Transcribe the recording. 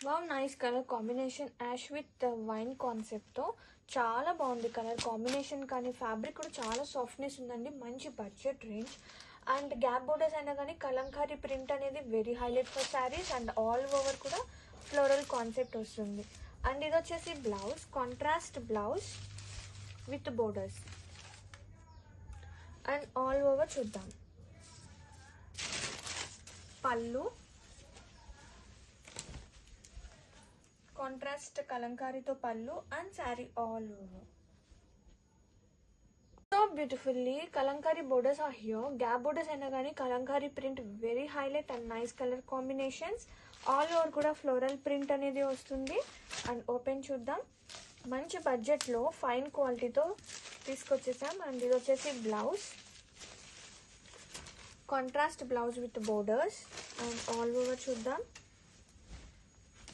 Wow, nice colour combination. Ash with wine కాన్సెప్ట్తో చాలా బాగుంది కలర్ కాంబినేషన్, కానీ ఫ్యాబ్రిక్ కూడా చాలా సాఫ్ట్నెస్ ఉందండి. మంచి budget range. And gap borders అయినా కానీ కలంకారీ ప్రింట్ అనేది very highlight for saris. And all over కూడా ఫ్లోరల్ కాన్సెప్ట్ వస్తుంది. అండ్ ఇది వచ్చేసి blouse, contrast blouse with borders. And all over చూద్దాం. పళ్ళు కాంట్రాస్ట్ కలంకారీతో pallu and sari all over. So beautifully Kalamkari borders are here. Gap borders అయినా కానీ Kalamkari print very highlight and nice colour combinations. All over కూడా floral print అనేది వస్తుంది. And open చూద్దాం. మంచి బడ్జెట్లో ఫైన్ క్వాలిటీతో తీసుకొచ్చేసాం. అండ్ ఇది వచ్చేసి blouse, contrast blouse with borders. And all over చూద్దాం.